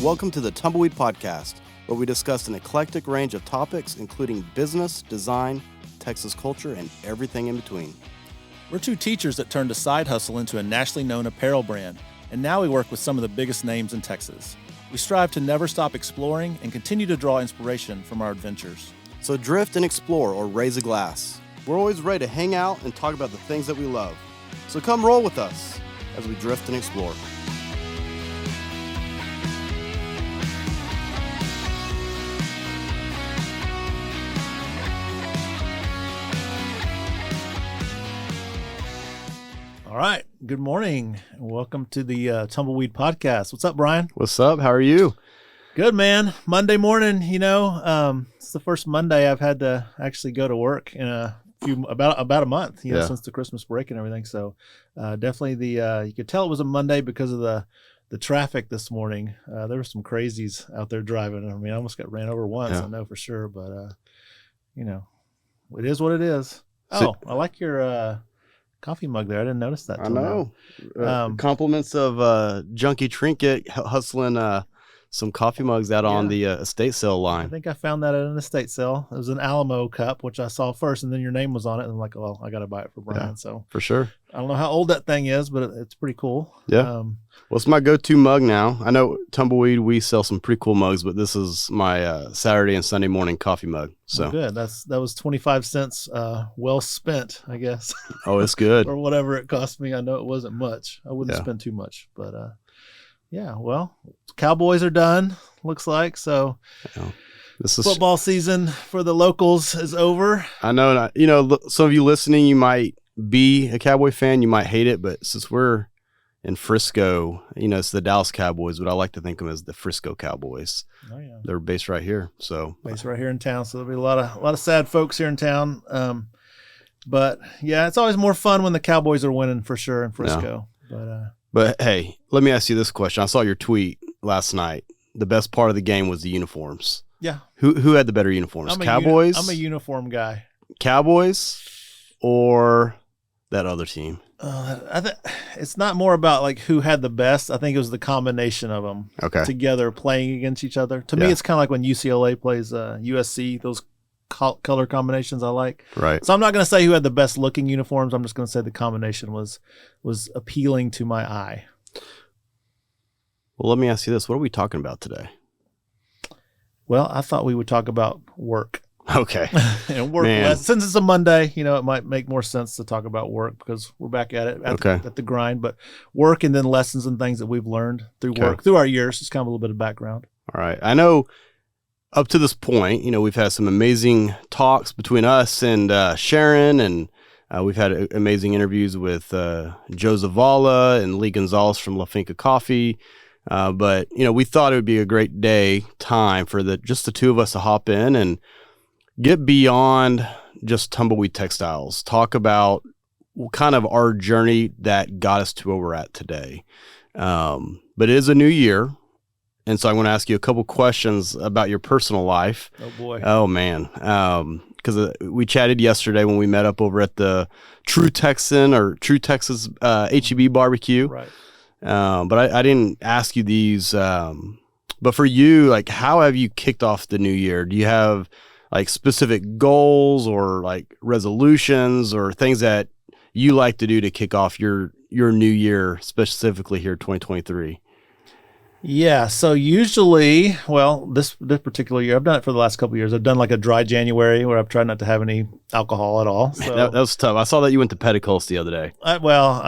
Welcome to the Tumbleweed Podcast, where we discuss an eclectic range of topics, including business, design, Texas culture, and everything in between. We're two teachers that turned a side hustle into a nationally known apparel brand, and now we work with some of the biggest names in Texas. We strive to never stop exploring and continue to draw inspiration from our adventures. So drift and explore or raise a glass. We're always ready to hang out and talk about the things that we love. So come roll with us as we drift and explore. All right. Good morning, and welcome to the Tumbleweed Podcast. What's up, Brian? What's up? How are you? Good, man. Monday morning, it's the first Monday I've had to actually go to work in about a month, since the Christmas break and everything. So definitely you could tell it was a Monday because of the traffic this morning. There were some crazies out there driving. I mean, I almost got ran over once, I know for sure, but it is what it is. I like your coffee mug there. I didn't notice that. I know. Compliments of Junkie Trinket hustling some coffee mugs out on the estate sale line. I think I found that at an estate sale. It was an Alamo cup, which I saw first, and then your name was on it. And I'm like, well, I got to buy it for Brian. So for sure. I don't know how old that thing is, but it's pretty cool. Yeah. Well, it's my go-to mug now. I know Tumbleweed, we sell some pretty cool mugs, but this is my Saturday and Sunday morning coffee mug. So good. That was 25 cents well spent, I guess. Oh, it's good. Or whatever it cost me. I know it wasn't much. I wouldn't spend too much, but well, Cowboys are done, looks like. So this is football season for the locals is over. I know, some of you listening, you might be a Cowboy fan, you might hate it, but since we're in Frisco, it's the Dallas Cowboys, but I like to think of them as the Frisco Cowboys. Oh yeah, they're based right here. So based right here in town. So there'll be a lot of sad folks here in town. But yeah, it's always more fun when the Cowboys are winning for sure in Frisco. Yeah. But hey, let me ask you this question. I saw your tweet last night. The best part of the game was the uniforms. Yeah. Who had the better uniforms? Cowboys? I'm a uniform guy. Cowboys or that other team? It's not more about like who had the best. I think it was the combination of them together playing against each other. To me, it's kind of like when UCLA plays USC, those color combinations I like. Right. So I'm not going to say who had the best looking uniforms. I'm just going to say the combination was appealing to my eye. Well, let me ask you this. What are we talking about today? Well, I thought we would talk about work. Okay. And work. Since it's a Monday, it might make more sense to talk about work because we're back at it at the grind. But work and then lessons and things that we've learned through work, through our years. Just kind of a little bit of background. All right. I know up to this point, we've had some amazing talks between us and Sharon, and we've had amazing interviews with Joe Zavala and Lee Gonzalez from La Finca Coffee. But we thought it would be a great time for just the two of us to hop in and get beyond just Tumbleweed Textiles, talk about kind of our journey that got us to where we're at today. But it is a new year. And so I want to ask you a couple questions about your personal life. Oh, boy. Oh, man. Because we chatted yesterday when we met up over at the True Texas H-E-B barbecue. Right. But I didn't ask you these. But for you, like, how have you kicked off the new year? Do you have like specific goals or like resolutions or things that you like to do to kick off your new year, specifically here 2023? Yeah, so usually, this particular year, I've done it for the last couple of years. I've done like a dry January where I've tried not to have any alcohol at all. So that was tough. I saw that you went to Petticoats the other day. I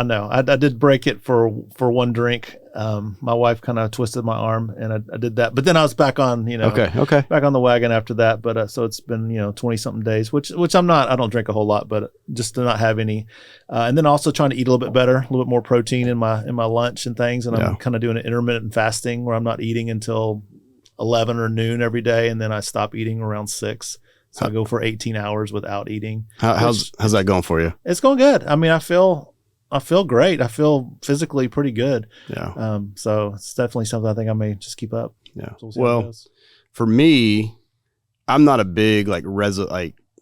know. I did break it for one drink. My wife kind of twisted my arm, and I did that. But then I was back on, back on the wagon after that. But so it's been 20-something days, which I'm not. I don't drink a whole lot, but just to not have any. And then also trying to eat a little bit better, a little bit more protein in my lunch and things. And I'm kind of doing an intermittent fasting where I'm not eating until 11 or noon every day, and then I stop eating around 6. So I go for 18 hours without eating. How's that going for you? It's going good. I mean, I feel great. I feel physically pretty good. Yeah. So it's definitely something I think I may just keep up. Yeah. So well, for me, I'm not a big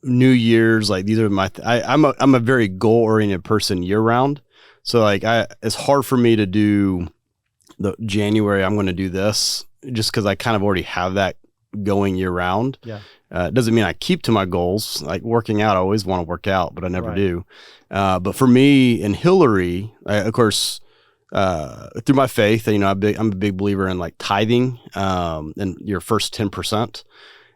New Year's, like these are my, I'm a very goal oriented person year round. So like it's hard for me to do the January, I'm going to do this, just because I kind of already have that going year round. Yeah. It doesn't mean I keep to my goals. Like working out, I always want to work out, but I never do. But for me and Hillary, of course, through my faith, I'm a big believer in like tithing, and your first 10%.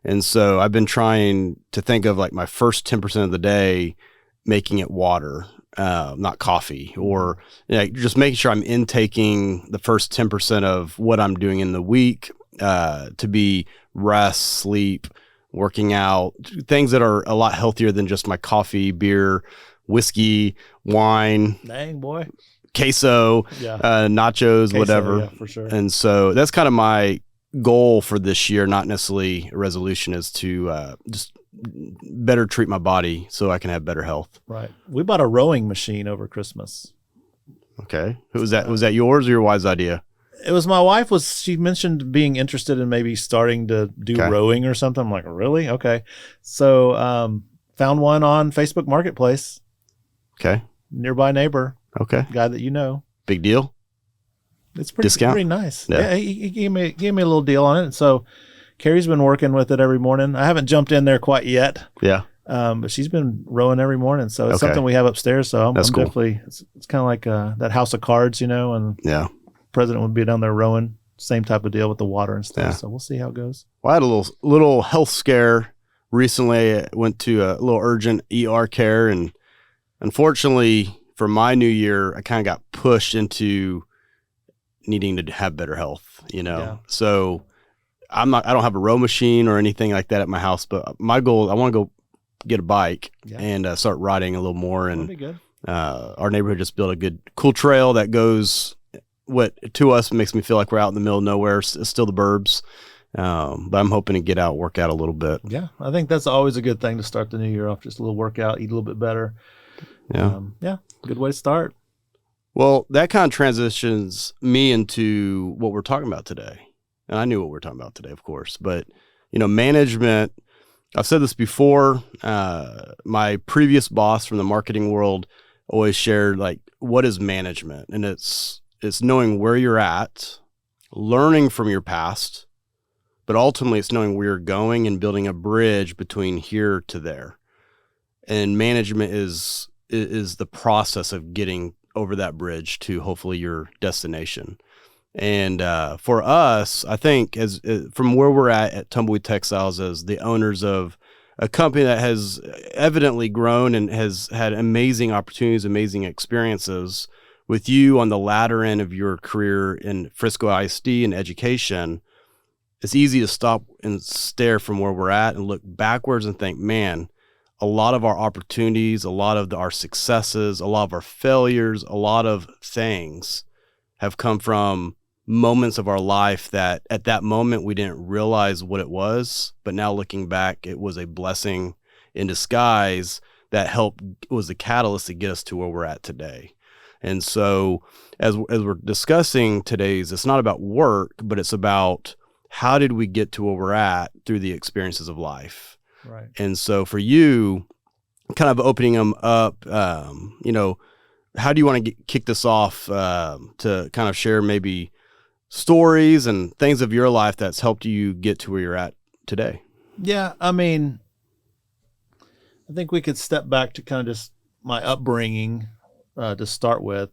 And so I've been trying to think of like my first 10% of the day, making it water, not coffee, or just making sure I'm intaking the first 10% of what I'm doing in the week, to be rest, sleep, working out, things that are a lot healthier than just my coffee, beer, whiskey, wine. Dang, boy. Queso, nachos, whatever. Yeah, for sure. And so that's kind of my goal for this year, not necessarily a resolution, is to just better treat my body so I can have better health. Right. We bought a rowing machine over Christmas. Okay. Was that yours or your wife's idea? It was my wife. She mentioned being interested in maybe starting to do rowing or something. I'm like, really? Okay. So found one on Facebook Marketplace. Okay. Nearby neighbor. Okay. Guy that you know. Big deal. It's pretty nice. Yeah. He gave me a little deal on it. So Carrie's been working with it every morning. I haven't jumped in there quite yet. Yeah. But she's been rowing every morning. So it's something we have upstairs. So I'm cool. definitely, it's kind of like that house of cards, and president would be down there rowing. Same type of deal with the water and stuff. Yeah. So we'll see how it goes. Well, I had a little health scare recently. I went to a little urgent ER care, and unfortunately for my new year, I kind of got pushed into needing to have better health, So I don't have a row machine or anything like that at my house, but my goal, I want to go get a bike and start riding a little more. And that'd be good. Our neighborhood just built a cool trail that goes, what to us makes me feel like we're out in the middle of nowhere. It's still the burbs. But I'm hoping to get out, work out a little bit. Yeah. I think that's always a good thing to start the new year off. Just a little workout, eat a little bit better. Yeah. Good way to start. Well, that kind of transitions me into what we're talking about today. And I knew what we're talking about today, of course, but management, I've said this before, my previous boss from the marketing world always shared like, what is management? And it's knowing where you're at, learning from your past, but ultimately it's knowing where you're going and building a bridge between here to there. And management is the process of getting over that bridge to hopefully your destination. And for us, I think from where we're at Tumbleweed Textiles as the owners of a company that has evidently grown and has had amazing opportunities, amazing experiences, with you on the latter end of your career in Frisco ISD and education, it's easy to stop and stare from where we're at and look backwards and think, man, a lot of our opportunities, a lot of our successes, a lot of our failures, a lot of things have come from moments of our life that at that moment we didn't realize what it was, but now looking back, it was a blessing in disguise that was the catalyst to get us to where we're at today. And so as we're discussing today's, it's not about work, but it's about how did we get to where we're at through the experiences of life. Right. And so for you, kind of opening them up, how do you want to kick this off to kind of share maybe stories and things of your life that's helped you get to where you're at today? Yeah, I mean, I think we could step back to kind of just my upbringing to start with.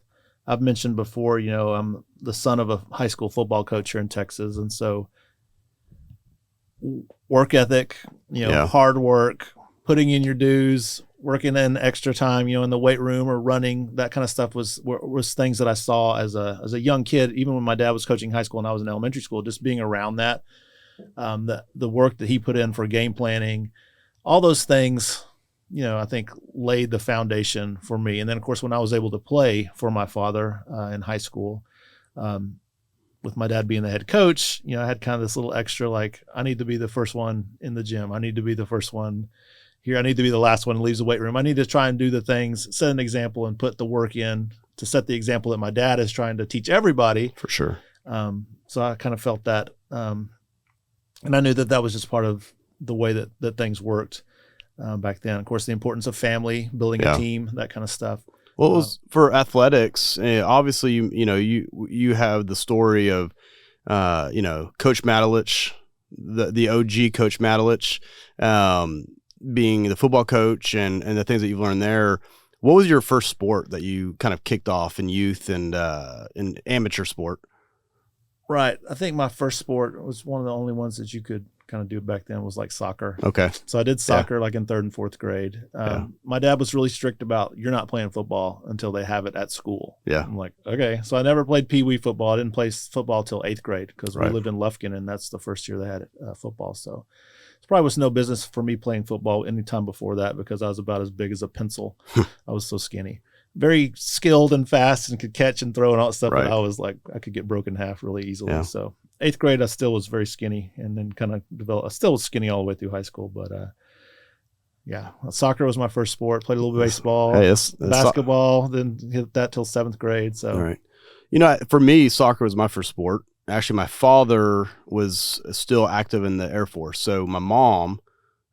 I've mentioned before, I'm the son of a high school football coach here in Texas. And so work ethic, hard work, putting in your dues, working in extra time, in the weight room or running, that kind of stuff was things that I saw as a young kid, even when my dad was coaching high school and I was in elementary school, just being around that, the work that he put in for game planning, all those things, I think laid the foundation for me. And then of course, when I was able to play for my father in high school, with my dad being the head coach, I had kind of this little extra, like, I need to be the first one in the gym. I need to be the first one here. I need to be the last one who leaves the weight room. I need to try and do the things, set an example and put the work in to set the example that my dad is trying to teach everybody. For sure. So I kind of felt that. And I knew that was just part of the way that things worked back then. Of course, the importance of family, building a team, that kind of stuff. Well, it was for athletics. Obviously, you have the story of Coach Matulich, the OG Coach Matulich, being the football coach and the things that you've learned there. What was your first sport that you kind of kicked off in youth and in amateur sport? Right. I think my first sport was one of the only ones that you could kind of do back then was like soccer. Okay. So I did soccer like in 3rd and 4th grade. My dad was really strict about you're not playing football until they have it at school. Yeah. I'm like, okay. So I never played Pee Wee football. I didn't play football till 8th grade because we lived in Lufkin, and that's the first year they had football. So it probably was no business for me playing football any time before that because I was about as big as a pencil. I was so skinny. Very skilled and fast and could catch and throw and all that stuff. But I was like, I could get broken in half really easily. Yeah. So 8th grade, I still was very skinny, and then kind of developed. I still was skinny all the way through high school, but soccer was my first sport. Played a little bit of baseball, basketball, then hit that till 7th grade. So, all right. For me, soccer was my first sport. Actually, my father was still active in the Air Force, so my mom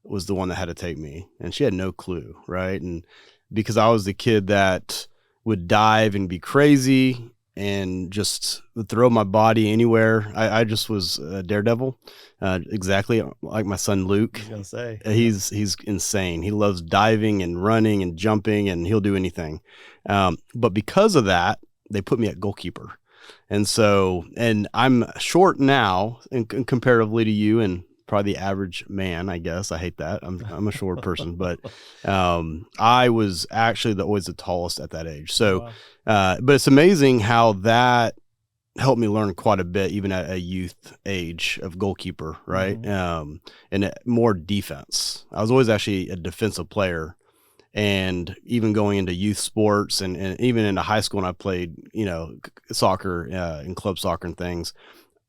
was the one that had to take me, and she had no clue, right? And because I was the kid that would dive and be crazy and just would throw my body anywhere. I just was a daredevil, exactly like my son Luke. I was gonna say he's insane. He loves diving and running and jumping, and he'll do anything. But because of that, they put me at goalkeeper, and I'm short now, and comparatively to you and probably the average man, I guess. I hate that. I'm a short person, but I was actually always the tallest at that age. So, but it's amazing how that helped me learn quite a bit, even at a youth age of goalkeeper, right? Mm-hmm. And more defense. I was always actually a defensive player, and even going into youth sports and even into high school when I played, soccer and club soccer and things.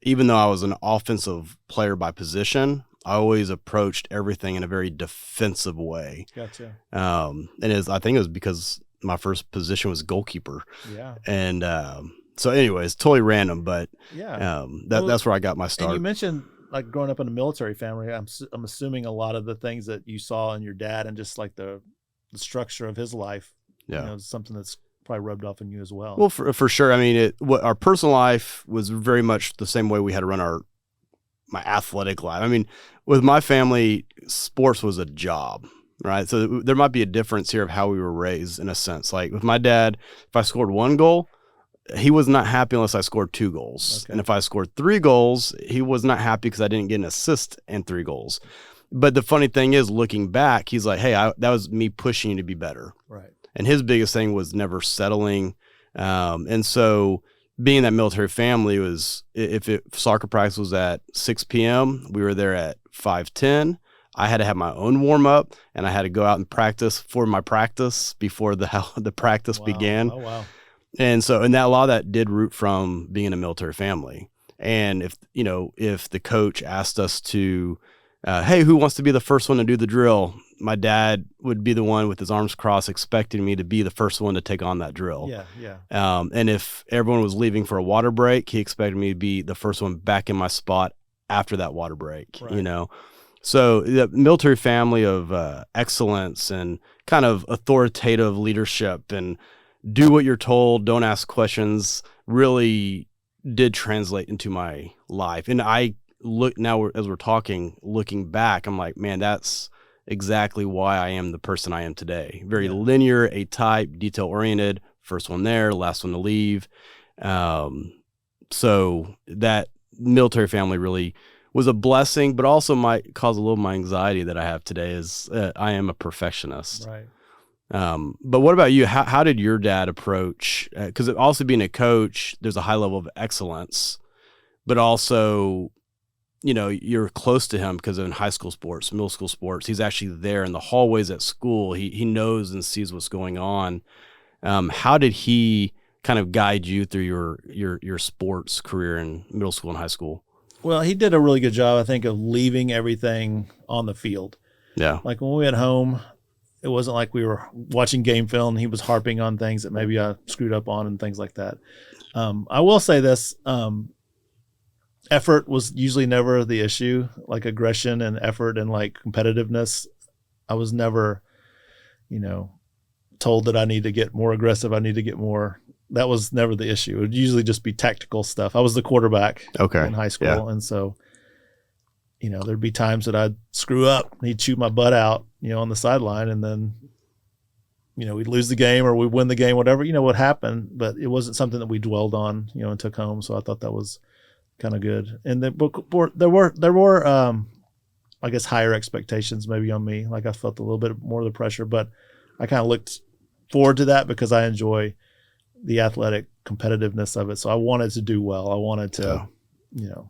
Even though I was an offensive player by position, I always approached everything in a very defensive way. Gotcha. I think it was because my first position was goalkeeper. Yeah. And so anyways, totally random, but that's where I got my start. And you mentioned like growing up in a military family. I'm assuming a lot of the things that you saw in your dad and just like the structure of his life, something that's probably rubbed off on you as well. Well, for sure. I mean, our personal life was very much the same way we had to run my athletic life. I mean, with my family, sports was a job, right? So there might be a difference here of how we were raised in a sense. Like with my dad, if I scored 1 goal, he was not happy unless I scored 2 goals. Okay. And if I scored 3 goals, he was not happy because I didn't get an assist and 3 goals. But the funny thing is, looking back, he's like, hey, that was me pushing you to be better. Right. And his biggest thing was never settling. And so being that military family was, if soccer practice was at 6 p.m., we were there at 5:10. I had to have my own warm up, and I had to go out and practice for my practice before the practice began. Oh, wow. And so, a lot of that did root from being a military family. And if the coach asked us to, hey, who wants to be the first one to do the drill? My dad would be the one with his arms crossed, expecting me to be the first one to take on that drill. Yeah. And if everyone was leaving for a water break, he expected me to be the first one back in my spot after that water break, right. So the military family of excellence and kind of authoritative leadership and do what you're told, don't ask questions, really did translate into my life. And I look now, as we're talking, looking back, I'm like, man, that's exactly why I am the person I am today. Very linear, A-type, detail-oriented, first one there, last one to leave. So that military family really was a blessing, but also might cause a little of my anxiety that I have today is I am a perfectionist. Right. But what about you? How did your dad approach, because also being a coach, there's a high level of excellence, but also, you're close to him because in high school sports, middle school sports, he's actually there in the hallways at school. He knows and sees what's going on. How did he kind of guide you through your sports career in middle school and high school? Well, he did a really good job, I think, of leaving everything on the field. Yeah. Like when we went home, it wasn't like we were watching game film and he was harping on things that maybe I screwed up on and things like that. I will say this, effort was usually never the issue, like aggression and effort and like competitiveness. I was never, told that I need to get more aggressive. I need to get more that was never the issue. It would usually just be tactical stuff. I was the quarterback in high school. Yeah. And so, there'd be times that I'd screw up and he'd shoot my butt out, on the sideline, and then, we'd lose the game or we'd win the game, whatever, what happened, but it wasn't something that we dwelled on, and took home. So I thought that was kind of good. And then there were I guess higher expectations maybe on me. Like I felt a little bit more of the pressure, but I kind of looked forward to that because I enjoy the athletic competitiveness of it. So I wanted to do well. I wanted to,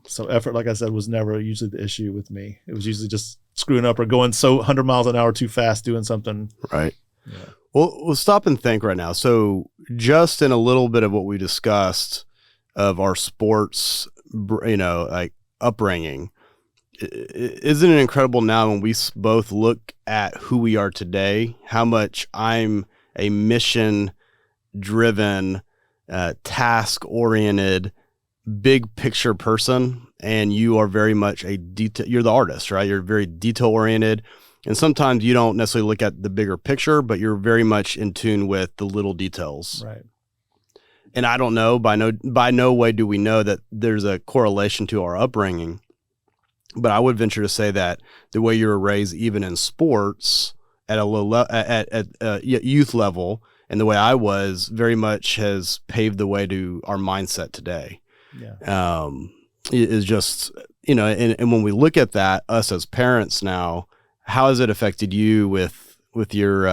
so effort, like I said, was never usually the issue with me. It was usually just screwing up or going 100 miles an hour too fast, doing something. Right. Yeah. Well, we'll stop and think right now. So just in a little bit of what we discussed of our sports, like upbringing, isn't it incredible now when we both look at who we are today, how much I'm a mission-driven, task-oriented, big-picture person, and you are very much you're the artist, right? You're very detail-oriented, and sometimes you don't necessarily look at the bigger picture, but you're very much in tune with the little details. Right. And I don't know, by no way do we know that there's a correlation to our upbringing. But I would venture to say that the way you were raised, even in sports, at a low at youth level, and the way I was, very much has paved the way to our mindset today. Yeah. Is just and when we look at that, us as parents now, how has it affected you with your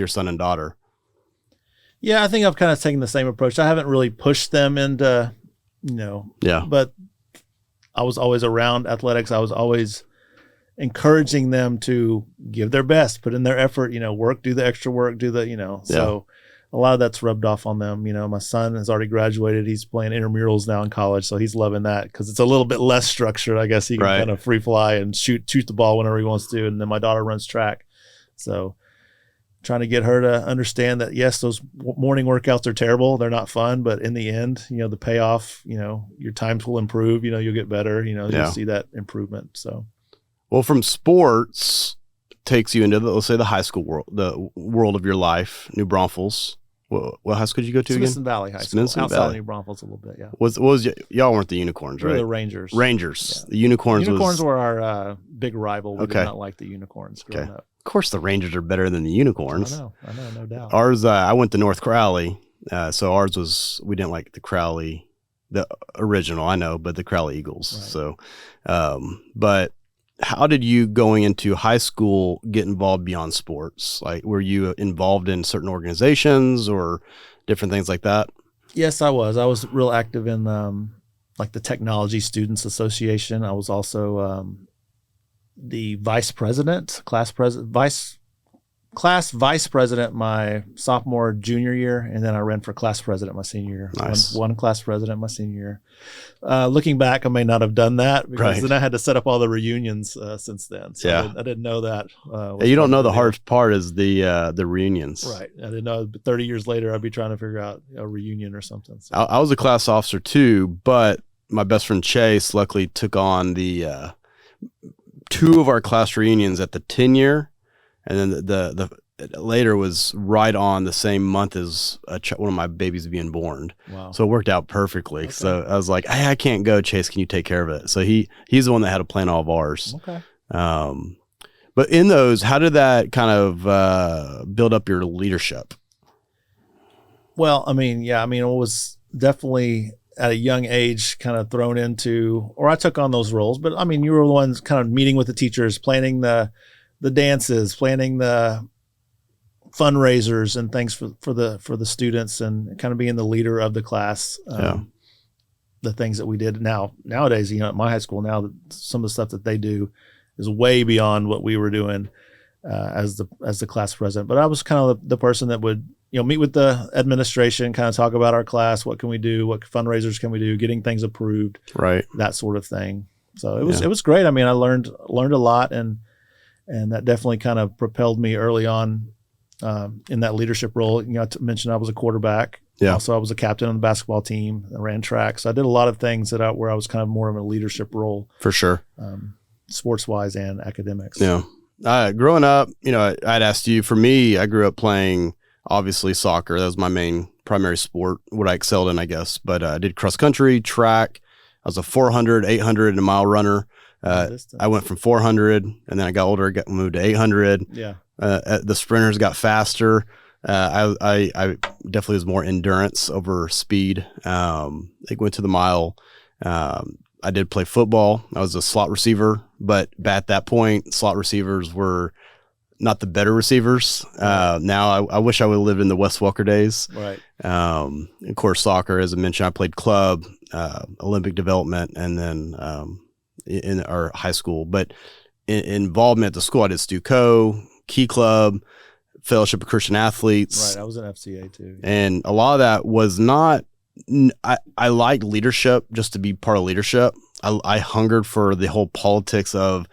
son and daughter? Yeah, I think I've kind of taken the same approach. I haven't really pushed them into, Yeah. But I was always around athletics. I was always encouraging them to give their best, put in their effort, work, do the extra work, so a lot of that's rubbed off on them. My son has already graduated. He's playing intramurals now in college. So he's loving that because it's a little bit less structured. I guess he can kind of free fly and shoot the ball whenever he wants to. And then my daughter runs track. So trying to get her to understand that, yes, those morning workouts are terrible. They're not fun, but in the end, the payoff, your times will improve, you'll get better, you'll see that improvement. So, well, from sports takes you into let's say the high school world, the world of your life, New Braunfels. What high school did you go to again? Smithson Valley High School. Outside of New Braunfels a little bit, yeah. Y'all weren't the Unicorns, right? We were the Rangers. Rangers. Yeah. The Unicorns were our big rival. We did not like the Unicorns growing up. Of course, the Rangers are better than the Unicorns. I know, no doubt. Ours, I went to North Crowley, so ours we didn't like the Crowley, the original, I know, but the Crowley Eagles. Right. So, but how did you going into high school get involved beyond sports? Like, were you involved in certain organizations or different things like that? Yes, I was. I was real active in like the Technology Students Association. I was also the vice president my sophomore, junior year, and then I ran for class president my senior year. Nice. One class president my senior year. Looking back, I may not have done that because then I had to set up all the reunions since then. So I didn't know that. You don't know the hardest part is the reunions. Right. I didn't know. But 30 years later, I'd be trying to figure out a reunion or something. So. I was a class officer too, but my best friend Chase luckily took on the two of our class reunions at the 10-year, and then the later was right on the same month as one of my babies being born. Wow. So it worked out perfectly. Okay. So I was like, hey, I can't go, Chase. Can you take care of it? So he's the one that had to plan all of ours. Okay. But in those, how did that kind of build up your leadership? Well, it was definitely at a young age kind of thrown into, or I took on those roles, but you were the ones kind of meeting with the teachers, planning the dances, planning the fundraisers and things for the students, and kind of being the leader of the class. The things that we did nowadays, at my high school now, some of the stuff that they do is way beyond what we were doing as the class president. But I was kind of the person that would, meet with the administration, kind of talk about our class, what can we do, what fundraisers can we do, getting things approved, right, that sort of thing. So it was great. I learned a lot, and that definitely kind of propelled me early on in that leadership role. I mentioned I was a quarterback. Yeah. Also, I was a captain on the basketball team. I ran track. So I did a lot of things where I was kind of more of a leadership role. For sure. Sports-wise and academics. Yeah. Growing up, I'd asked you, for me, I grew up playing, obviously, soccer. That was my main primary sport, what I excelled in, I guess. But I did cross country, track. I was a 400, 800, and a mile runner. I went from 400, and then I got older, moved to 800. Yeah. The sprinters got faster. I definitely was more endurance over speed. I went to the mile. I did play football. I was a slot receiver, but at that point, slot receivers were not the better receivers. Now I wish I would have lived in the Wes Welker days. Right. Of course, soccer, as I mentioned, I played club, Olympic development, and then in our high school. But involvement at the school, I did Stu-Co, Key Club, Fellowship of Christian Athletes. Right. I was in FCA too. Yeah. And a lot of that was not, I liked leadership, just to be part of leadership. I hungered for the whole politics of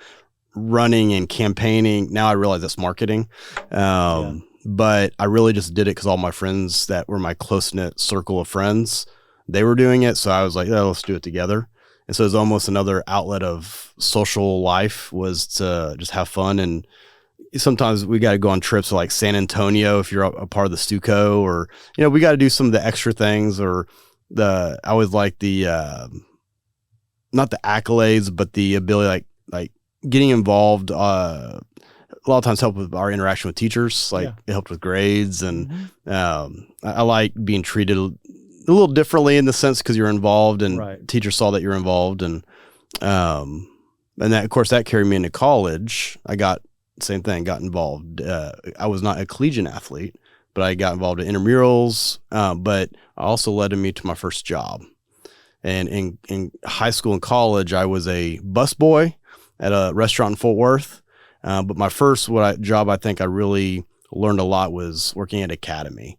running and campaigning. Now I realize that's marketing. But I really just did it because all my friends that were my close-knit circle of friends, they were doing it. So I was like, let's do it together. And so it was almost another outlet of social life, was to just have fun. And sometimes we got to go on trips to like San Antonio if you're a part of the Stu-Co, or, we got to do some of the extra things, or I always like the, not the accolades, but the ability, like getting involved, a lot of times helped with our interaction with teachers. It helped with grades. And, I like being treated a little differently in the sense, because you're involved, and teachers saw that you're involved. And that, of course, that carried me into college. Same thing, got involved. I was not a collegiate athlete, but I got involved in intramurals, but I also led me to my first job. And in high school and college, I was a busboy at a restaurant in Fort Worth. But my first job, I think I really learned a lot, was working at Academy.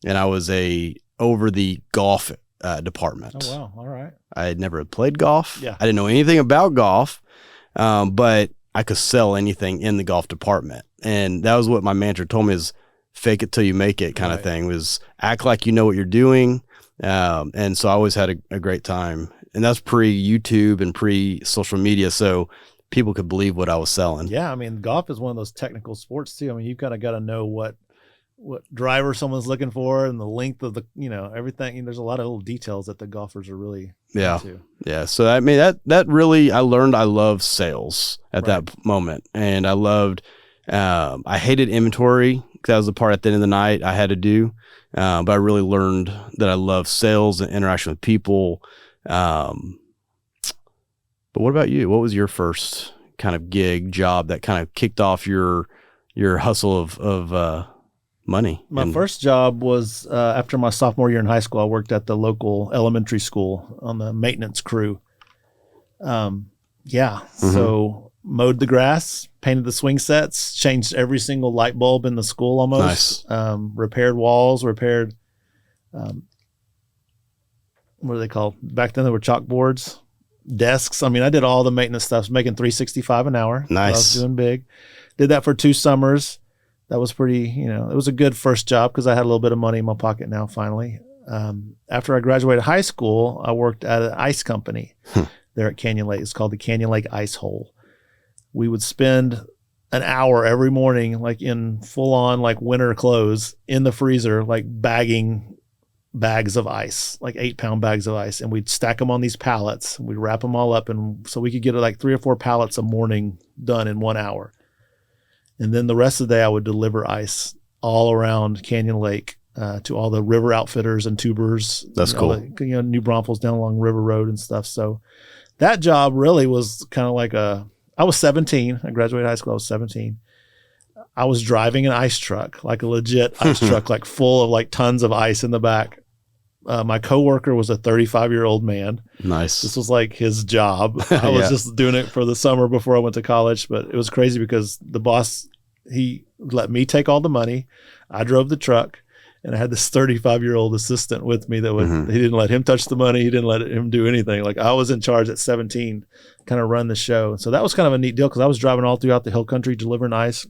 And I was over the golf department. Oh, wow. All right. I had never played golf. Yeah. I didn't know anything about golf, but I could sell anything in the golf department. And that was what my manager told me, is fake it till you make it kind of thing, was act like you know what you're doing. And so I always had a great time. And that's pre-YouTube and pre-social media, so people could believe what I was selling. Yeah, I mean, golf is one of those technical sports too. I mean, you've kind of got to know what driver someone's looking for, and the length of the, everything. There's a lot of little details that the golfers are really into. Yeah. So I mean, that really, I learned I love sales at that moment. And I loved, I hated inventory, because that was the part at the end of the night I had to do. But I really learned that I love sales and interaction with people. But what about you? What was your first kind of job that kind of kicked off your hustle of money? My first job was after my sophomore year in high school. I worked at the local elementary school on the maintenance crew. So mowed the grass, painted the swing sets, changed every single light bulb in the school almost. Nice. Repaired walls, repaired, what are they called? Back then they were chalkboards, desks. I mean, I did all the maintenance stuff, making $365 an hour. Nice. I was doing big. Did that for 2 summers. That was pretty, it was a good first job, because I had a little bit of money in my pocket now, finally. After I graduated high school, I worked at an ice company there at Canyon Lake. It's called the Canyon Lake Ice Hole. We would spend an hour every morning, like in full on like winter clothes, in the freezer, like bagging bags of ice, like 8-pound bags of ice. And we'd stack them on these pallets. We'd wrap them all up. And so we could get like 3 or 4 pallets a morning done in 1 hour. And then the rest of the day I would deliver ice all around Canyon Lake to all the river outfitters and tubers. That's cool. New Braunfels down along River Road and stuff. So that job really was kind of like I was 17. I graduated high school. I was 17. I was driving an ice truck, like a legit ice truck, like full of like tons of ice in the back. My coworker was a 35-year-old man. Nice. This was like his job. I was just doing it for the summer before I went to college, but it was crazy because the boss, he let me take all the money. I drove the truck, and I had this 35-year-old assistant with me that he didn't let him touch the money. He didn't let him do anything. Like, I was in charge at 17, kind of run the show. So that was kind of a neat deal, because I was driving all throughout the hill country delivering ice.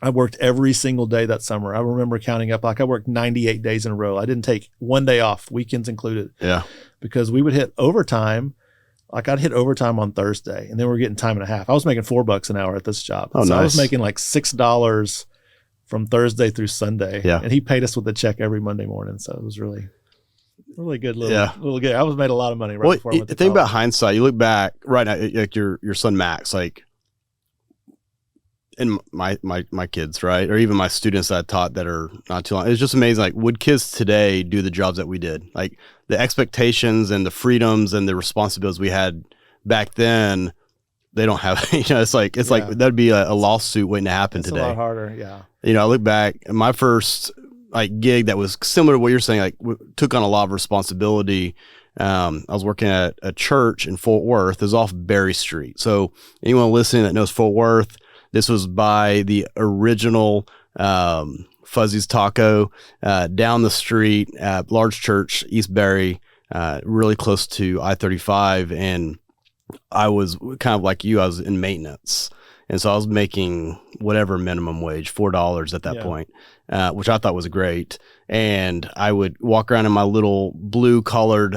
I worked every single day that summer. I remember counting up, like I worked 98 days in a row. I didn't take one day off, weekends included. Yeah. Because we would hit overtime. Like, I'd hit overtime on Thursday, and then we were getting time and a half. I was making $4 an hour at this job. Oh, so nice. I was making like $6 from Thursday through Sunday. Yeah. And he paid us with a check every Monday morning. So it was really good little gig. I was made a lot of money before I went to think college. about hindsight. You look back right now, like your son Max, like, and my kids, right, or even my students that I taught that are not too long. It's just amazing. Like, would kids today do the jobs that we did? Like, the expectations and the freedoms and the responsibilities we had back then, they don't have. It's like that'd be a lawsuit waiting to happen today. It's a lot harder. Yeah. I look back at my first gig that was similar to what you're saying. Like, took on a lot of responsibility. I was working at a church in Fort Worth. It was off Berry Street. So anyone listening that knows Fort Worth, this was by the original Fuzzy's Taco down the street, large church, East Berry, really close to I-35. And I was kind of like you, I was in maintenance. And so I was making whatever minimum wage, $4 at that point, which I thought was great. And I would walk around in my little blue collared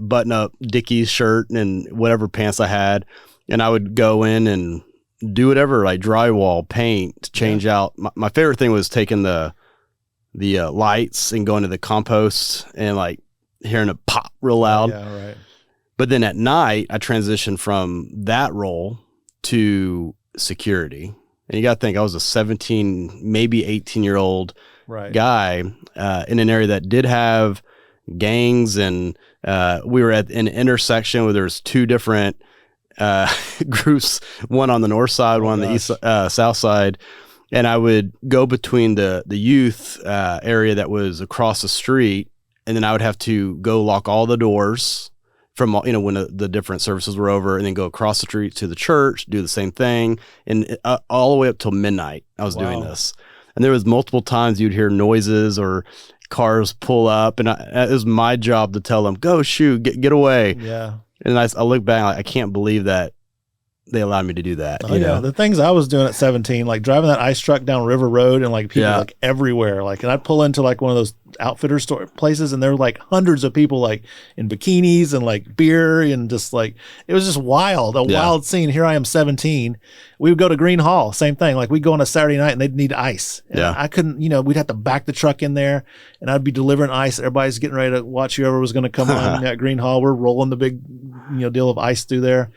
button-up Dickies shirt and whatever pants I had. And I would go in and do whatever, like drywall, paint, change out. My favorite thing was taking the lights and going to the compost and like hearing it pop real loud. Yeah, right. But then at night, I transitioned from that role to security. And you got to think, I was a 17, maybe 18-year-old guy in an area that did have gangs. And we were at an intersection where there was two different groups, one on the north side, one on the east, south side. And I would go between the youth area that was across the street. And then I would have to go lock all the doors from, when the different services were over, and then go across the street to the church, do the same thing. And all the way up till midnight, I was doing this. And there was multiple times you'd hear noises or cars pull up. And it was my job to tell them, go shoot, get away. Yeah. And I look back, like, I can't believe that they allowed me to do that. You know, the things I was doing at 17, like driving that ice truck down River Road, and like people like everywhere. Like, and I'd pull into like one of those outfitter store places, and there were like hundreds of people like in bikinis and like beer, and just like, it was just wild, wild scene. Here I am, 17. We would go to Green Hall, same thing. Like, we'd go on a Saturday night and they'd need ice. And I couldn't, we'd have to back the truck in there, and I'd be delivering ice. Everybody's getting ready to watch whoever was going to come on at Green Hall. We're rolling the big, deal of ice through there.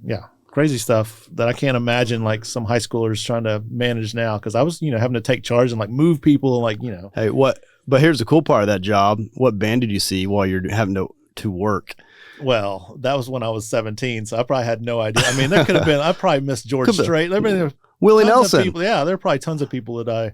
Yeah. Crazy stuff that I can't imagine like some high schoolers trying to manage now, because I was, having to take charge and like move people and like, Hey, but here's the cool part of that job. What band did you see while you're having to work? Well, that was when I was 17, so I probably had no idea. I mean, there could have been, I probably missed George Strait. There been Willie Nelson. People, there are probably tons of people that I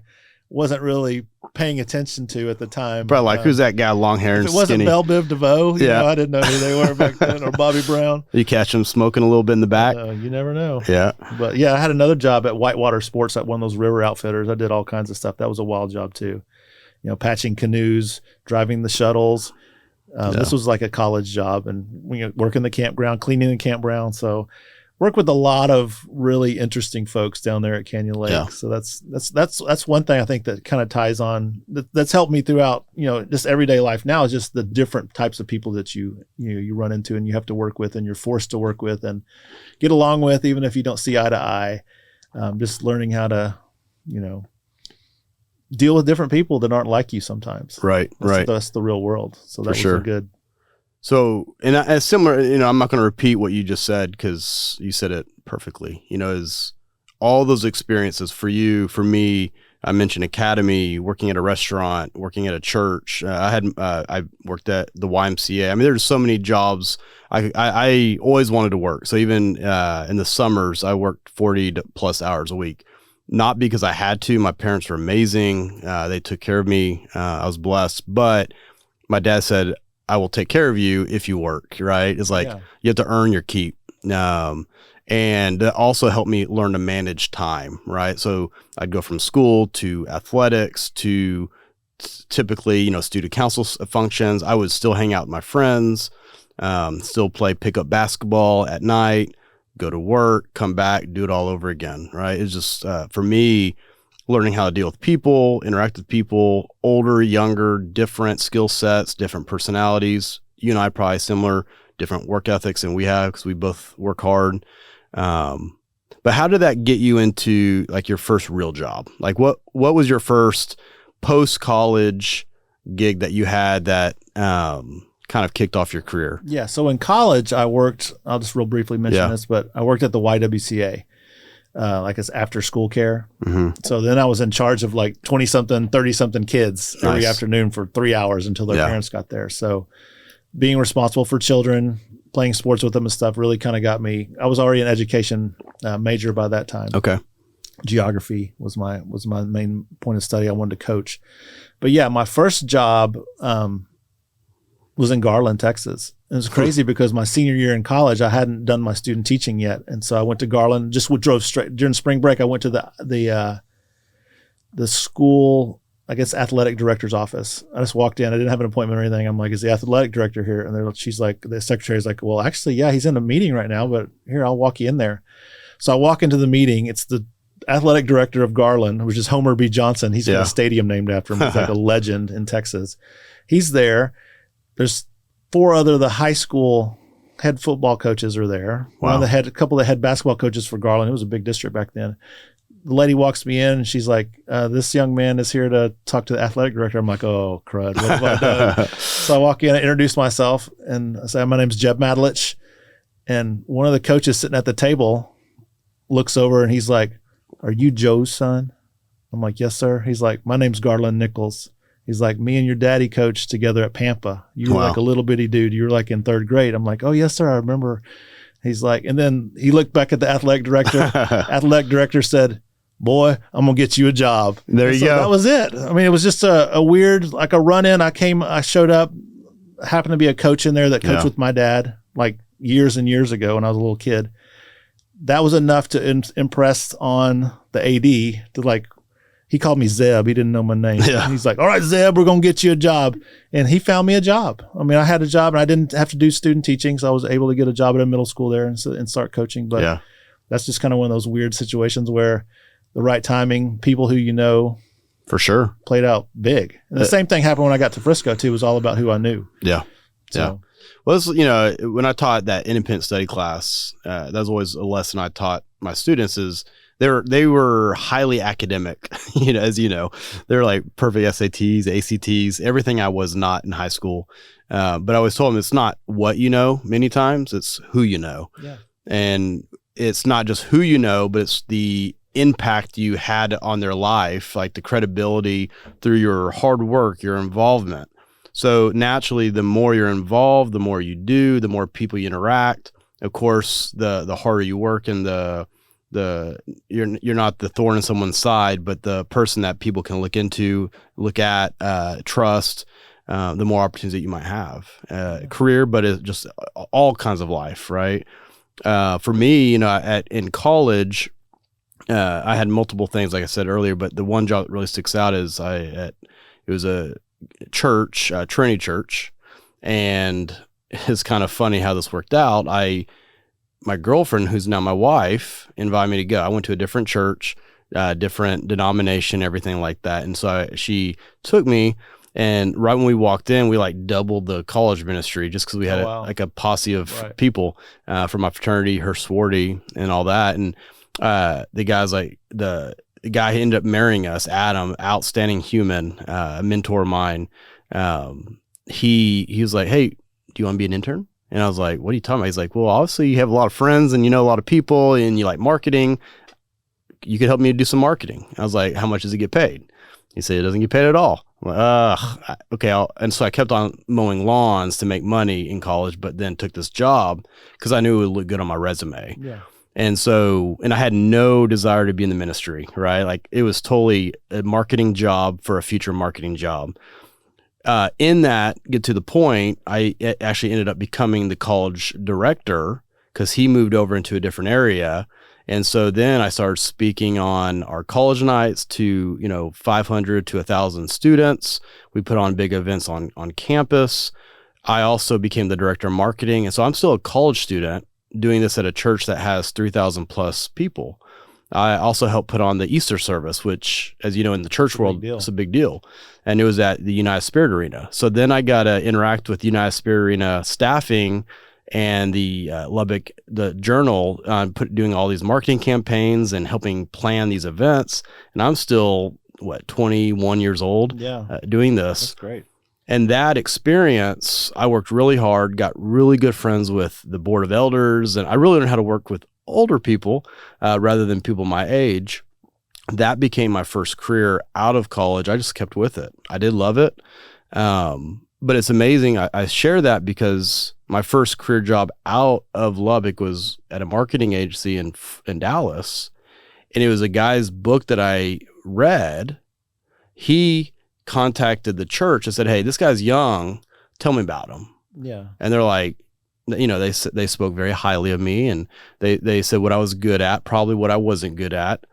wasn't really paying attention to at the time. Probably like, who's that guy, long hair and skinny? If it wasn't Belle Biv DeVoe, I didn't know who they were back then, or Bobby Brown. You catch them smoking a little bit in the back? You never know. Yeah. But I had another job at Whitewater Sports at one of those river outfitters. I did all kinds of stuff. That was a wild job too. Patching canoes, driving the shuttles. This was like a college job, and working the campground, cleaning the campground. So work with a lot of really interesting folks down there at Canyon Lake. Yeah. So that's one thing I think that kind of ties on, that's helped me throughout, just everyday life now, is just the different types of people that you run into and you have to work with, and you're forced to work with and get along with, even if you don't see eye to eye. Just learning how to, deal with different people that aren't like you sometimes. Right. That's the real world. So that was good. So, and as similar, I'm not going to repeat what you just said, because you said it perfectly, is all those experiences for you, for me. I mentioned academy, working at a restaurant, working at a church. I worked at the YMCA. I mean, there's so many jobs. I always wanted to work. So even in the summers, I worked 40 plus hours a week, not because I had to. My parents were amazing. They took care of me. I was blessed, but my dad said, I will take care of you if you work, right? It's like, you have to earn your keep. And that also helped me learn to manage time, right? So I'd go from school to athletics to typically, student council functions. I would still hang out with my friends, still play pickup basketball at night, go to work, come back, do it all over again, right? It's just, for me, learning how to deal with people, interact with people, older, younger, different skill sets, different personalities. You and I probably similar, different work ethics than we have, because we both work hard. But how did that get you into like your first real job? Like what was your first post-college gig that you had that kind of kicked off your career? Yeah. So in college, I worked, I'll just real briefly mention this, but I worked at the YWCA, like as after school care. Mm-hmm. So then I was in charge of like 20 something, 30 something kids every afternoon for 3 hours until their parents got there. So being responsible for children, playing sports with them and stuff really kind of got me. I was already an education major by that time. Okay. Geography was my main point of study. I wanted to coach. But yeah, my first job was in Garland, Texas. It was crazy because my senior year in college, I hadn't done my student teaching yet. And so I went to Garland, just drove straight during spring break. I went to the school, I guess, athletic director's office. I just walked in. I didn't have an appointment or anything. I'm like, is the athletic director here? And she's like, the secretary's like, well, actually, yeah, he's in a meeting right now, but here, I'll walk you in there. So I walk into the meeting. It's the athletic director of Garland, which is Homer B. Johnson. He's got a stadium named after him. He's like a legend in Texas. He's there. There's 4 other the high school head football coaches are there. Wow. A couple of the head basketball coaches for Garland. It was a big district back then. The lady walks me in and she's like, this young man is here to talk to the athletic director. I'm like, oh, crud. What have I done? So I walk in, I introduce myself, and I say, my name's Jeb Matulich. And one of the coaches sitting at the table looks over and he's like, are you Joe's son? I'm like, yes, sir. He's like, my name's Garland Nichols. He's like, me and your daddy coached together at Pampa. You were like a little bitty dude. You were like in 3rd grade. I'm like, oh, yes, sir. I remember. He's like, and then he looked back at the athletic director. Athletic director said, boy, I'm going to get you a job. There you go. That was it. I mean, it was just a weird, like a run in. I showed up, happened to be a coach in there that coached with my dad like years and years ago when I was a little kid. That was enough to impress on the AD to like, he called me Zeb. He didn't know my name. Yeah. He's like, all right, Zeb, we're going to get you a job. And he found me a job. I mean, I had a job and I didn't have to do student teaching. So I was able to get a job at a middle school there and start coaching. But that's just kind of one of those weird situations where the right timing, people who you know, for sure, played out big. And the same thing happened when I got to Frisco too. It was all about who I knew. Yeah. So. Yeah. Well, this, when I taught that independent study class, that was always a lesson I taught my students is they were highly academic, as you know, they're like perfect SATs, ACTs, everything I was not in high school. But I always told them it's not what you know many times, it's who you know. Yeah. And it's not just who you know, but it's the impact you had on their life, like the credibility through your hard work, your involvement. So naturally, the more you're involved, the more you do, the more people you interact. Of course, the harder you work and you're not the thorn in someone's side, but the person that people can look at, trust, the more opportunities that you might have, career, but it's just all kinds of life, right? For me, in college, I had multiple things, like I said earlier, but the one job that really sticks out is it was a church, Trinity Church, and it's kind of funny how this worked out. My girlfriend, who's now my wife, invited me to go. I went to a different church, different denomination, everything like that. And so she took me, and right when we walked in, we like doubled the college ministry just because we had a posse of people from my fraternity, her sorority, and all that. And the guy's like, the guy who ended up marrying us, Adam, outstanding human, a mentor of mine. He was like, hey, do you want to be an intern? And I was like, what are you talking about? He's like, well, obviously you have a lot of friends and you know a lot of people and you like marketing. You could help me do some marketing. I was like, how much does it get paid? He said, it doesn't get paid at all. I'm like, okay. And so I kept on mowing lawns to make money in college, but then took this job because I knew it would look good on my resume. Yeah. And I had no desire to be in the ministry, right? Like it was totally a marketing job for a future marketing job. In that, get to the point, I actually ended up becoming the college director because he moved over into a different area. And so then I started speaking on our college nights to, 500 to 1,000 students. We put on big events on campus. I also became the director of marketing. And so I'm still a college student doing this at a church that has 3,000 plus people. I also helped put on the Easter service, which, as you know, in the church world, it's a big deal. And it was at the United Spirit Arena. So then I got to interact with United Spirit Arena staffing and the Lubbock, the Journal, doing all these marketing campaigns and helping plan these events. And I'm still, 21 years old doing this. That's great. And that experience, I worked really hard, got really good friends with the board of elders, and I really learned how to work with older people rather than people my age. That became my first career out of college. I just kept with it. I did love it. But it's amazing. I share that because my first career job out of Lubbock was at a marketing agency in Dallas. And it was a guy's book that I read. He contacted the church and said, "Hey, this guy's young. Tell me about him." Yeah. And they're like, they spoke very highly of me, and they said what I was good at, probably what I wasn't good at.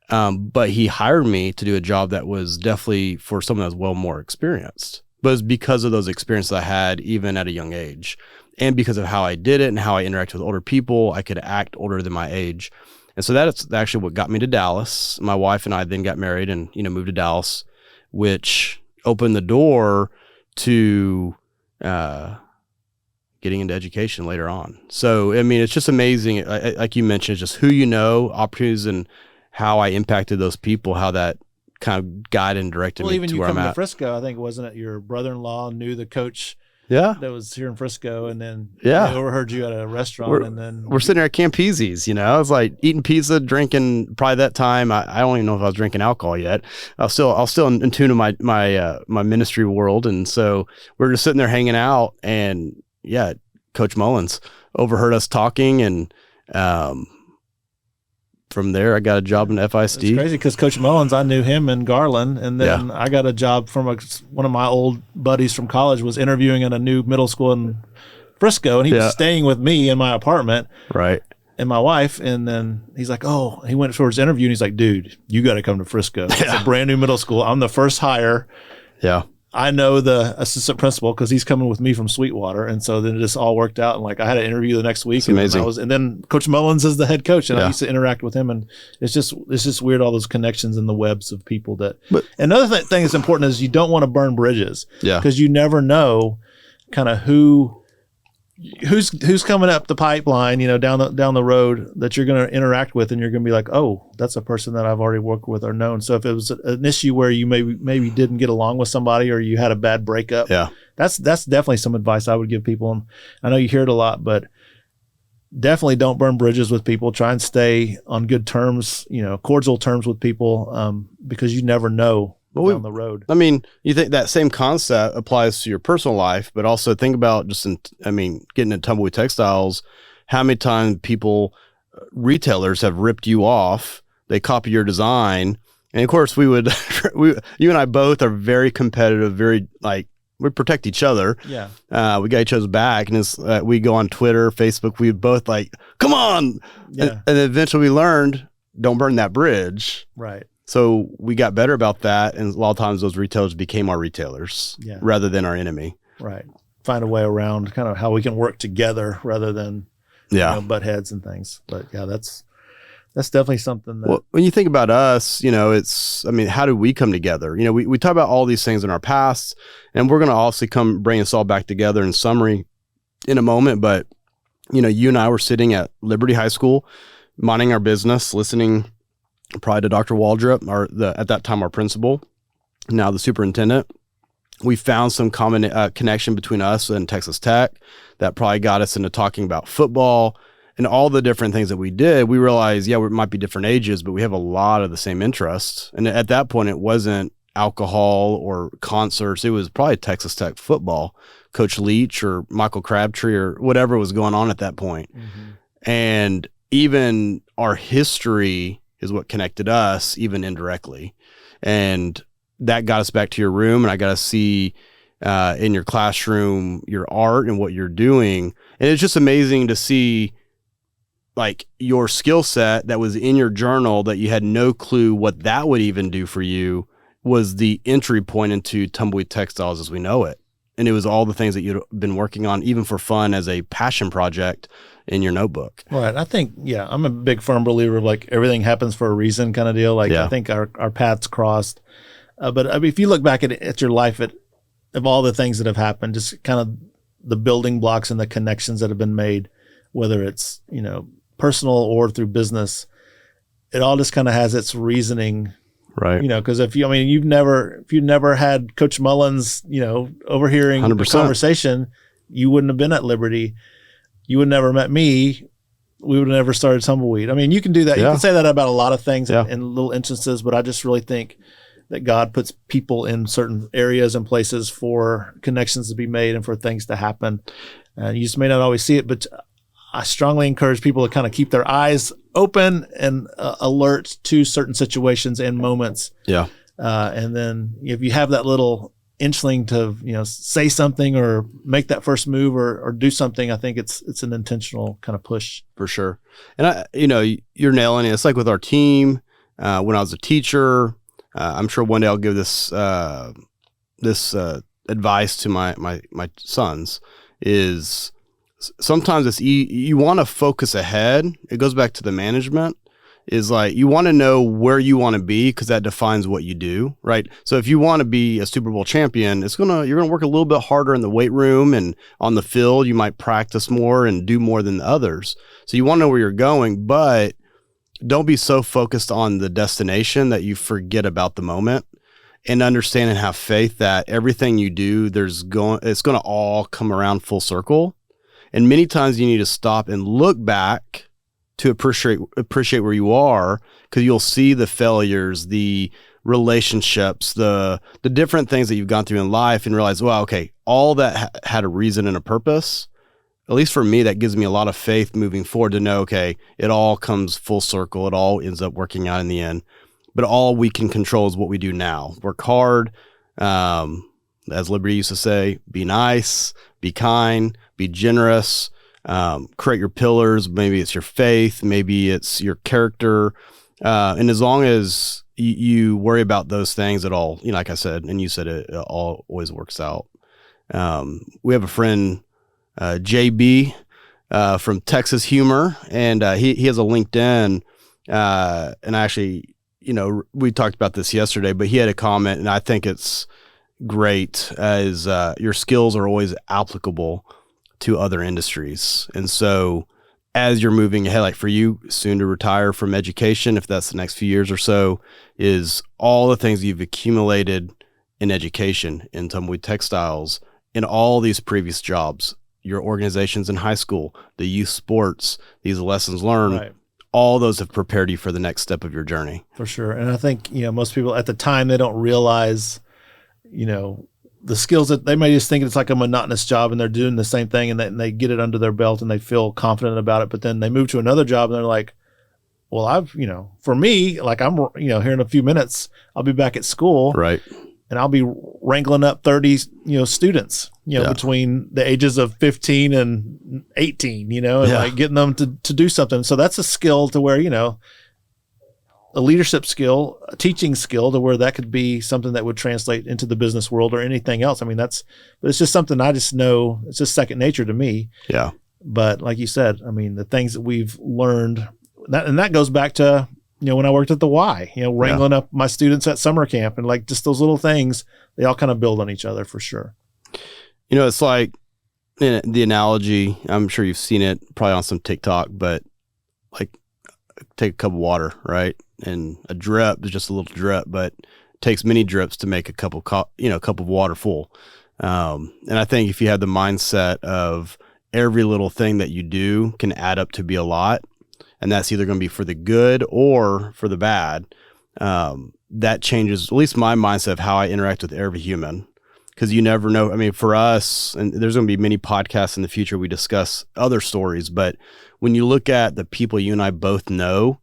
But he hired me to do a job that was definitely for someone that was well more experienced. But it was because of those experiences I had even at a young age, and because of how I did it and how I interacted with older people, I could act older than my age. And so that's actually what got me to Dallas. My wife and I then got married and moved to Dallas, which opened the door to getting into education later on. So, I mean, it's just amazing. Like you mentioned, it's just who you know, opportunities, and how I impacted those people, how that kind of guided and directed me to where I'm at. Well, even you come to Frisco, I think, wasn't it your brother-in-law knew the coach that was here in Frisco, and then they overheard you at a restaurant, and then we're sitting there at Camp Easy's, I was like eating pizza, drinking. Probably that time, I don't even know if I was drinking alcohol yet. I was still in tune to my ministry world, and so we're just sitting there hanging out, and Coach Mullins overheard us talking, and from there, I got a job in FISD. It's crazy because Coach Mullins, I knew him in Garland, and then I got a job from one of my old buddies from college was interviewing at a new middle school in Frisco, and he was staying with me in my apartment, right? And my wife, and then he's like, he went for his interview, and he's like, "Dude, you got to come to Frisco. It's a brand new middle school. I'm the first hire. Yeah." I know the assistant principal because he's coming with me from Sweetwater, and so then it just all worked out. And like I had an interview the next week, and then Coach Mullins is the head coach, and I used to interact with him, and it's just weird, all those connections and the webs of people that. But another thing that's important is you don't want to burn bridges, because you never know kind of who's coming up the pipeline, down the road that you're going to interact with, and you're going to be like, oh, that's a person that I've already worked with or known. So if it was an issue where you maybe didn't get along with somebody, or you had a bad breakup, that's definitely some advice I would give people. And I know you hear it a lot, but definitely don't burn bridges with people. Try and stay on good terms, cordial terms with people, because you never know down the road. I mean, you think that same concept applies to your personal life, but also think about getting into Tumbleweed Textiles, how many times retailers have ripped you off, they copy your design. And of course you and I both are very competitive, very we protect each other. Yeah. We got each other's back, and we go on Twitter, Facebook, we both come on. Yeah. And eventually we learned, don't burn that bridge. Right. So we got better about that, and a lot of times those retailers became our retailers rather than our enemy. Right. Find a way around kind of how we can work together rather than butt heads and things. But that's definitely something that. Well, when you think about us, how did we come together? We talk about all these things in our past, and we're going to also bring us all back together in summary in a moment. But, you and I were sitting at Liberty High School, minding our business, listening probably to Dr. Waldrop, at that time our principal, now the superintendent. We found some common connection between us and Texas Tech that probably got us into talking about football and all the different things that we did. We realized, we might be different ages, but we have a lot of the same interests. And at that point, it wasn't alcohol or concerts. It was probably Texas Tech football, Coach Leach or Michael Crabtree or whatever was going on at that point. Mm-hmm. And even our history is what connected us, even indirectly. And that got us back to your room, and I got to see in your classroom your art and what you're doing. And it's just amazing to see your skill set that was in your journal that you had no clue what that would even do for you was the entry point into Tumbleweed Textiles as we know it. And it was all the things that you'd been working on, even for fun as a passion project in your notebook. Right. I think, I'm a big firm believer of everything happens for a reason kind of deal. I think our paths crossed. But if you look back at your life, of all the things that have happened, just kind of the building blocks and the connections that have been made, whether it's, personal or through business. It all just kind of has its reasoning, right? Because if you've never had Coach Mullins, overhearing 100%. The conversation, you wouldn't have been at Liberty. You would never met me. We would have never started Tumbleweed. I mean, you can do that. Yeah. You can say that about a lot of things in little instances, but I just really think that God puts people in certain areas and places for connections to be made and for things to happen. You just may not always see it, but I strongly encourage people to kind of keep their eyes open and alert to certain situations and moments. Yeah. And then if you have that little inchling to, say something or make that first move or do something, I think it's an intentional kind of push. For sure. And you're nailing it. It's like with our team, when I was a teacher, I'm sure one day I'll give this advice to my sons is sometimes it's you want to focus ahead. It goes back to the management. Is like you want to know where you want to be because that defines what you do, right? So if you want to be a Super Bowl champion, you're gonna work a little bit harder in the weight room and on the field. You might practice more and do more than the others. So you want to know where you're going, but don't be so focused on the destination that you forget about the moment. And understand and have faith that everything you do, it's going to all come around full circle. And many times you need to stop and look back to appreciate where you are, because you'll see the failures, the relationships, the different things that you've gone through in life, and realize, well, okay, all that had a reason and a purpose. At least for me, that gives me a lot of faith moving forward to know, okay, it all comes full circle. It all ends up working out in the end. But all we can control is what we do now. Work hard. As Liberty used to say, be nice, be kind, be generous. Create your pillars. Maybe it's your faith, maybe it's your character. And as long as you worry about those things, it all, like I said, and you said it all always works out. We have a friend, JB, from Texas Humor, and he has a LinkedIn, and actually, we talked about this yesterday, but he had a comment, and I think it's great, as your skills are always applicable to other industries. And so as you're moving ahead, like for you, soon to retire from education, if that's the next few years or so, is all the things you've accumulated in education, in Tumbleweed Textiles, in all these previous jobs, your organizations in high school, the youth sports, these lessons learned, right. All those have prepared you for the next step of your journey. For sure. And I think, most people at the time, they don't realize, the skills that they may just think it's like a monotonous job and they're doing the same thing, and they get it under their belt and they feel confident about it. But then they move to another job and they're like, well, for me, like I'm, here in a few minutes, I'll be back at school. Right. And I'll be wrangling up 30, students, between the ages of 15 and 18, and like getting them to do something. So that's a skill to where, a leadership skill, a teaching skill, to where that could be something that would translate into the business world or anything else. I mean, but it's just something I just know, it's just second nature to me. Yeah. But like you said, I mean, the things that we've learned, that goes back to, when I worked at the Y, wrangling up my students at summer camp, and like just those little things, they all kind of build on each other for sure. It's like the analogy, I'm sure you've seen it probably on some TikTok, but like take a cup of water, right? And a drip is just a little drip, but it takes many drips to make a cup of water full. And I think if you have the mindset of every little thing that you do can add up to be a lot, and that's either going to be for the good or for the bad, that changes at least my mindset of how I interact with every human. Because you never know. I mean, for us, and there's going to be many podcasts in the future, we discuss other stories, but when you look at the people you and I both know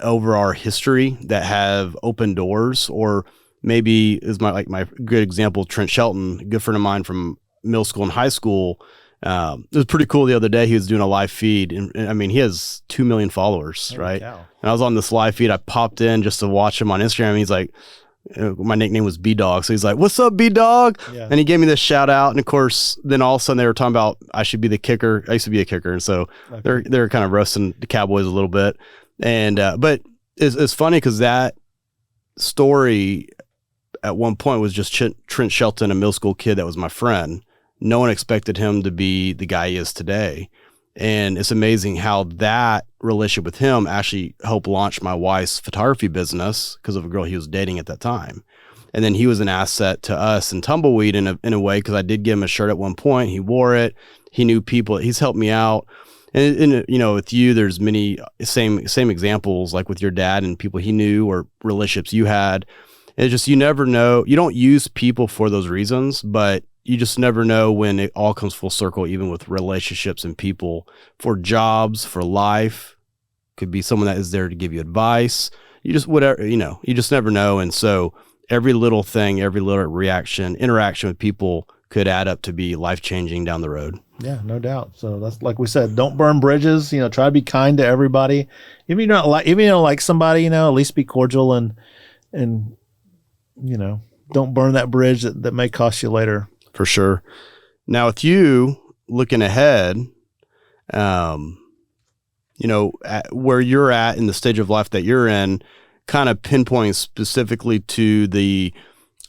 over our history that have opened doors, or maybe is my good example, Trent Shelton, a good friend of mine from middle school and high school. It was pretty cool the other day. He was doing a live feed, and I mean, he has 2 million followers, right? Cow. And I was on this live feed. I popped in just to watch him on Instagram. And he's like, my nickname was B-Dog. So he's like, what's up, B-Dog? Yeah. And he gave me this shout out. And of course, then all of a sudden they were talking about I should be the kicker. I used to be a kicker. And so they're kind of roasting the Cowboys a little bit. And, but it's funny because that story at one point was just Trent Shelton, a middle school kid that was my friend. no one expected him to be the guy he is today. And it's amazing how that relationship with him actually helped launch my wife's photography business because of a girl he was dating at that time. And then he was an asset to us in Tumbleweed in a way, because I did give him a shirt at one point. He wore it. He knew people. He's helped me out. And with you, there's many same examples, like with your dad and people he knew or relationships you had. And it's just, you never know. You don't use people for those reasons, but you just never know when it all comes full circle, even with relationships and people, for jobs, for life. Could be someone that is there to give you advice. You just, whatever, you just never know. And so every little thing, every little interaction with people could add up to be life-changing down the road. Yeah, no doubt. So that's, like we said, don't burn bridges, try to be kind to everybody. If you don't like somebody, at least be cordial and don't burn that bridge that may cost you later. For sure. Now, with you looking ahead, at where you're at in the stage of life that you're in, kind of pinpointing specifically to the,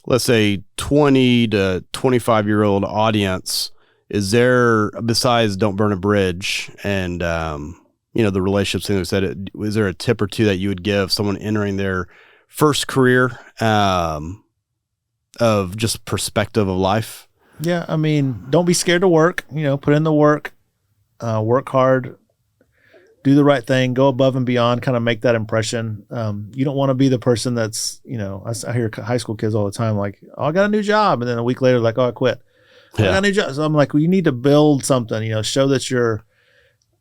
let's say, 20 to 25-year-old audience, is there, besides don't burn a bridge and, the relationships thing we said, was there a tip or two that you would give someone entering their first career of just perspective of life? Yeah, don't be scared to work. Put in the work, work hard, do the right thing, go above and beyond, kind of make that impression. You don't want to be the person that's, I hear high school kids all the time, like, oh, I got a new job. And then a week later, like, oh, I quit. I got a new job. So I'm like, well, you need to build something, show that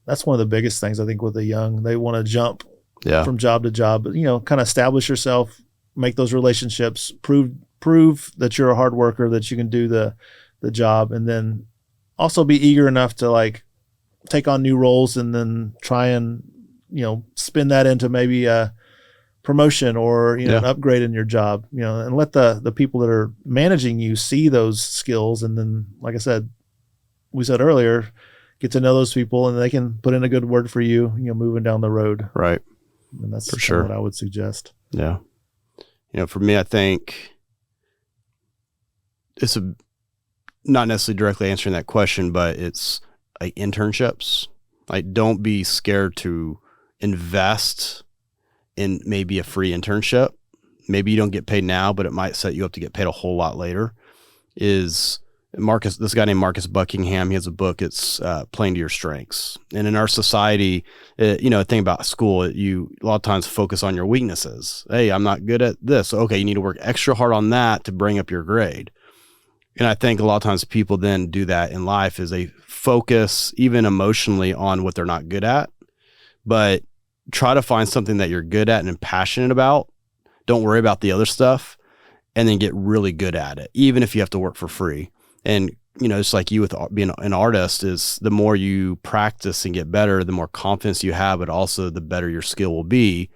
that's one of the biggest things I think with the young. They want to jump from job to job, but, kind of establish yourself, make those relationships, prove that you're a hard worker, that you can do the job, and then also be eager enough to like take on new roles and then try and spin that into maybe a promotion or an upgrade in your job, and let the people that are managing you see those skills, and then, like I said, we said earlier, get to know those people and they can put in a good word for you, moving down the road. Right. And that's for sure what I would suggest. Yeah. For me, I think it's not necessarily directly answering that question, but it's like internships. Like, don't be scared to invest in maybe a free internship. Maybe you don't get paid now, but it might set you up to get paid a whole lot later. Is this guy named Marcus Buckingham. He has a book. It's Playing to Your Strengths. And in our society, the thing about school, you a lot of times focus on your weaknesses. Hey, I'm not good at this. Okay, you need to work extra hard on that to bring up your grade. And I think a lot of times people then do that in life, is they focus even emotionally on what they're not good at, but try to find something that you're good at and passionate about. Don't worry about the other stuff, and then get really good at it, even if you have to work for free. And, it's like you with being an artist, is the more you practice and get better, the more confidence you have, but also the better your skill will be.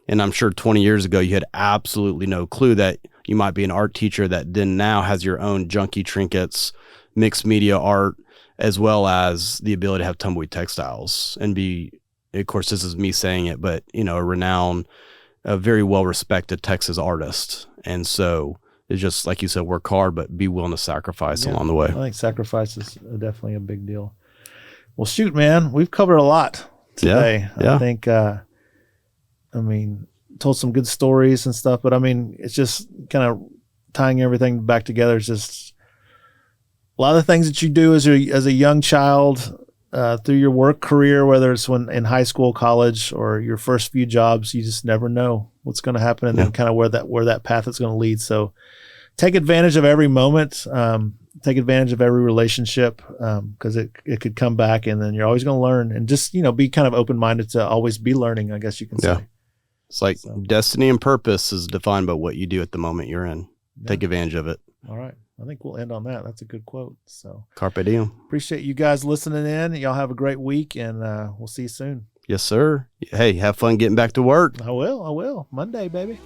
And I'm sure 20 years ago, you had absolutely no clue that you might be an art teacher that then now has your own junky trinkets, mixed media art, as well as the ability to have Tumbleweed textiles and be, of course, this is me saying it, but, a renowned, a very well-respected Texas artist. And so it's just, like you said, work hard, but be willing to sacrifice along the way. I think sacrifice is definitely a big deal. Well, shoot, man, we've covered a lot today. Yeah. I think, told some good stories and stuff, but it's just kind of tying everything back together. It's just a lot of the things that you do as a young child, through your work career, whether it's in high school, college, or your first few jobs, you just never know what's going to happen, and then kind of where that path is going to lead. So take advantage of every moment, take advantage of every relationship, because it could come back, and then you're always going to learn, and just, be kind of open-minded to always be learning, I guess you can say. It's like destiny and purpose is defined by what you do at the moment you're in. Take advantage of it. All right. I think we'll end on that. That's a good quote. So Carpe diem. Appreciate you guys listening in. Y'all have a great week, and we'll see you soon. Yes, sir. Hey, have fun getting back to work. I will. Monday, baby.